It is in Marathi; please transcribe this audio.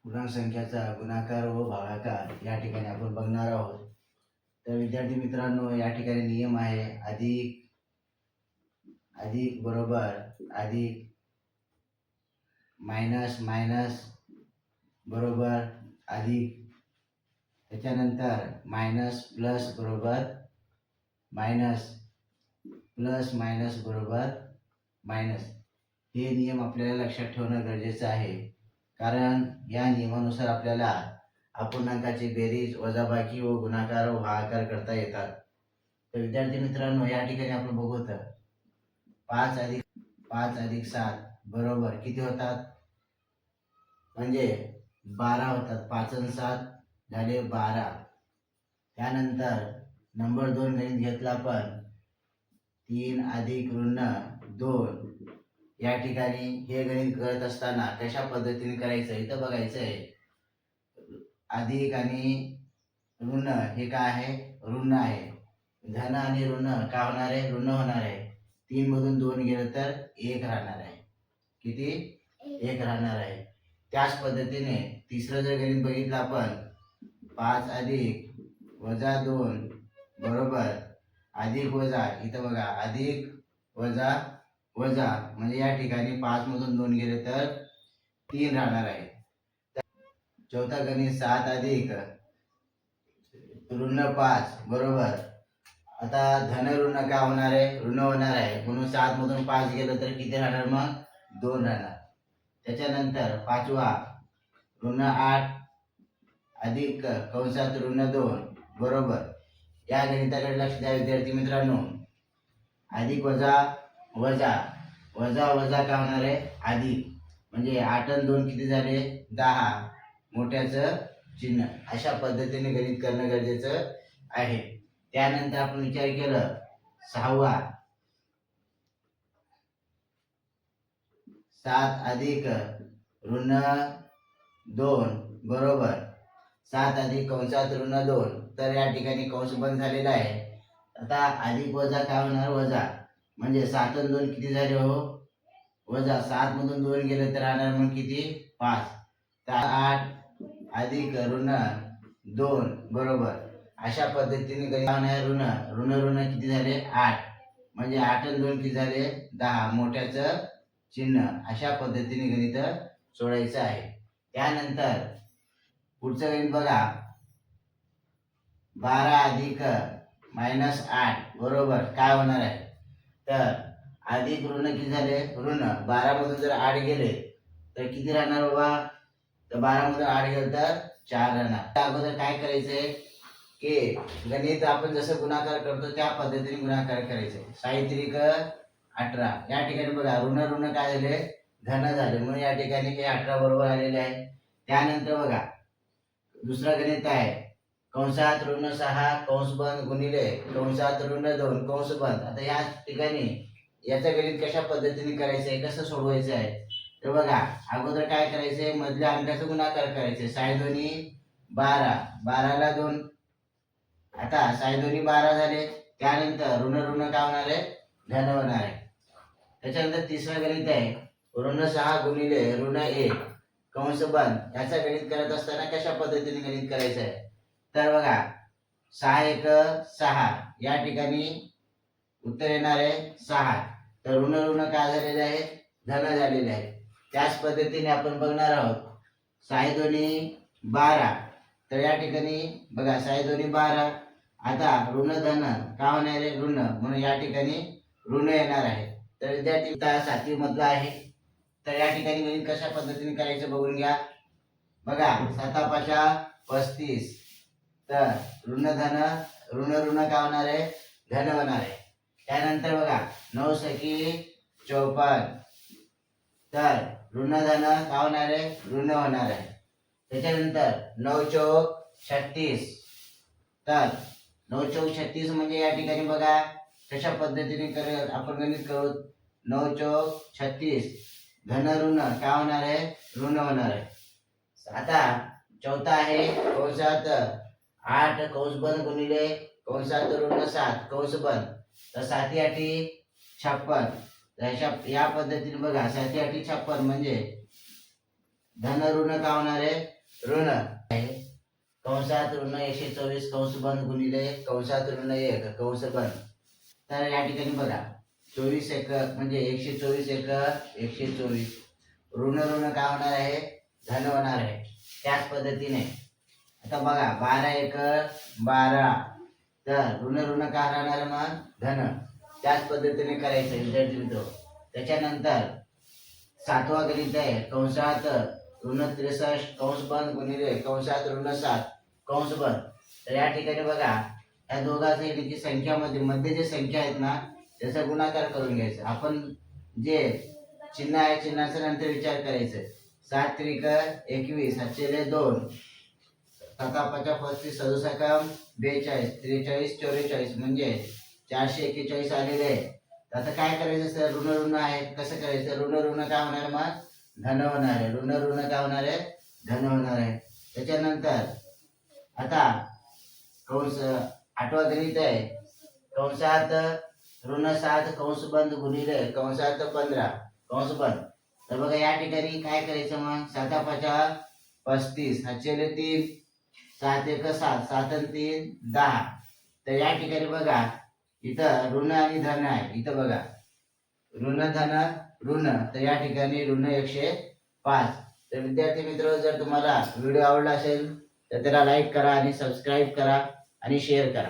पूर्णांक संख्याचा गुणाकार व भागाकार या ठिकाणी आपण बघणार आहोत। तर विद्यार्थी मित्रांनो, या ठिकाणी नियम आहे अधिक अधिक बरोबर अधिक, मायनस मायनस बरोबर अधिक, त्याच्यानंतर मायनस प्लस बरोबर मायनस, प्लस मायनस बरोबर मायनस। हे नियम आपल्याला लक्षात ठेवणं गरजेचं आहे, कारण या नियमानुसार आपल्याला अपूर्णांकाची बेरीज, वजाबाकी व गुणाकार व भागाकार करता येतात। तर विद्यार्थी मित्रांनो, या ठिकाणी आपण बघू तर 5 अधिक 7 बरोबर किती होतात, म्हणजे 12 होतात। 5 आणि 7 झाले 12। त्यानंतर नंबर 2 गणित घेतला आपण, 3 अधिक ऋण 2। या ठिकाणी हे गणित करत असताना कशा पद्धतीने करायचं इथं बघायचं आहे। अधिक आणि ऋण हे काय आहे, ऋण आहे। धन आणि ऋण काय होणार आहे, ऋण होणार आहे। 3 मधून 2 गेलं तर 1 राहणार आहे। किती, 1 राहणार आहे। त्याच पद्धतीने तिसरं जर गणित बघितलं आपण, 5 अधिक वजा 2 बरोबर अधिक वजा, इथं बघा अधिक वजा वजा, म्हणजे या ठिकाणी 5 मधून 2 गेले तर 3 राहणार आहे। चौथा गणित 7 अधिक ऋण 5 बरोबर, आता धन ऋण काय होणार आहे, ऋण होणार आहे, म्हणून 7 मधून 5 गेलं तर किती राहणार, मग 2 राहणार। त्याच्यानंतर पाचवा ऋण 8 अधिक कंसात ऋण 2 बरोबर, या गणिताकडे लक्ष द्या विद्यार्थी मित्रांनो। अधिक वजा वजा, वजा वजा काय होणार आहे, अधिक, म्हणजे 8 आणि 2 किती झाले, 10, मोठ्याचं चिन्ह। अशा पद्धतीने गणित करणं गरजेचं आहे। त्यानंतर आपण विचार केलं सहावा, 7 अधिक ऋण 2 बरोबर 7 अधिक कंसात ऋण 2, तर या ठिकाणी कंस बंद झालेला आहे। आता अधिक वजा काय होणार, वजा, म्हणजे 7 आणि 2 किती झाले हो, वजा। 7 मधून 2 गेले तर राहणार मग किती, 5। तर 8 अधिक ऋण 2 बरोबर, अशा पद्धतीने गणित होणार। ऋण ऋण ऋण किती झाले, 8, म्हणजे 8 आणि 2 किती झाले, 10, मोठ्याचं चिन्ह। अशा पद्धतीने गणित सोडायचं आहे। त्यानंतर पुढचं गणित बघा, 12 अधिक मायनस 8 बरोबर काय होणार आहे, तर अधिक ऋण किती झाले, ऋण 12 मधून जर 8 गेले तर किती राहणार बाबा, तर 12 मधून 8 गेले तर 4 राहणार। अगोदर काय करायचंय की गणित आपण जसं गुणाकार करतो त्या पद्धतीने गुणाकार करायचे। साहित्रिक 18, या ठिकाणी बघा ऋण ऋण काय झाले, धन झाले, म्हणून या ठिकाणी हे 18 बरोबर आलेले आहे। त्यानंतर बघा दुसरं गणित आहे, कंसात ऋण 6 कंस बंद गुणिले कंसात ऋण 2 कंस बंद। आता या ठिकाणी याचं गणित कशा पद्धतीने करायचं आहे, कसं सोडवायचं आहे, तर बघा अगोदर काय करायचंय, मधल्या अंकाचा गुणाकार करायचे। 6 दोन्ही 12, 12ला 2, आता 6 दोन्ही 12 झाले। त्यानंतर ऋण ऋण काय होणार आहे, धन होणार आहे। त्याच्यानंतर तिसरं गणित आहे, ऋण 6 गुणिले ऋण 1 कंस बंद। याचा गणित करत असताना कशा पद्धतीने गणित करायचं आहे, तर बघा 6 1 6, या ठिकाणी उत्तर येणार आहे 6। तर ऋण ऋण काय झालेले आहे, धन झालेले आहे। त्याच पद्धतीने आपण बघणार आहोत 6 दोन्ही 12, तर या ठिकाणी बघा 6 दोन्ही 12, आता ऋण धन काय होणार आहे, ऋण, म्हणून या ठिकाणी ऋण येणार आहे। तर विद्यार्थी 7वी मधला आहे, तर या ठिकाणी गणित कशा पद्धतीने करायचं बघून घ्या। बघा 7 5 35, तर ऋण धन ऋण ऋण काय होणार आहे, धन होणार आहे। त्यानंतर बघा 9 सकी 54, तर ऋण धन काय होणार आहे, ऋण होणार आहे। त्याच्यानंतर 9 चौक 36, तर 9 चौक 36, म्हणजे या ठिकाणी बघा कशा पद्धतीने आपण गणित करू। 9 चौक 36, धन ऋण काय होणार आहे, ऋण होणार आहे। आता चौथा आहे कंसात 8 कंस बंद गुणिले कंसात ऋण 7 कंस बंद, तर 7 8 56, तर अशा या पद्धतीने बघा 7×8 = 56 म्हणजे धन ऋण का होणार आहे ऋण आहे कंसात ऋण 124 कंस बंद गुणिले कंसात ऋण 1 कंस बंद. तर या ठिकाणी बघा 24 एक म्हणजे 124 एक 124 ऋण ऋण काय होणार आहे धन होणार आहे. त्याच पद्धतीने आता बघा 12 एक 12 तर ऋण ऋण काय राहणार मग धन. त्याच पद्धतीने करायचं विद्यार्थी मित्र. त्याच्यानंतर 7वा गणित आहे कंसात ऋण 63 कंस बंद गुणिले कंसात ऋण 7 कंस बंद. तर या ठिकाणी बघा या दोघांची संख्यामध्ये मध्ये जे संख्या आहेत ना त्याचा गुणाकार करून घ्यायचा. आपण जे चिन्ह आहे चिन्हाचा नंतर विचार करायचं. 7 त्रिक 21 7 2 7 35 67 42 43 44 म्हणजे 441 आलेले आहे. आता काय करायचं सर ऋण ऋण आहे कसं करायचं ऋण ऋण काय होणार मग धन होणार आहे. ऋण ऋण काय होणार आहे धन होणार आहे. त्याच्यानंतर आता कंस 8वा गणित आहे कंसात ऋण 7 कंस बंद गुणिले कंसात 15 कंस बंद. तर बघा या ठिकाणी काय करायचं मग 7 5 35 7 3 7 1 7 7 3 10. तर या ठिकाणी बघा इथं ऋण आणि धन आहे. इथं बघा ऋण धन ऋण तर या ठिकाणी ऋण 105. तर विद्यार्थी मित्र जर तुम्हाला व्हिडिओ आवडला असेल तर त्याला लाईक करा आणि सबस्क्राईब करा आणि शेअर करा.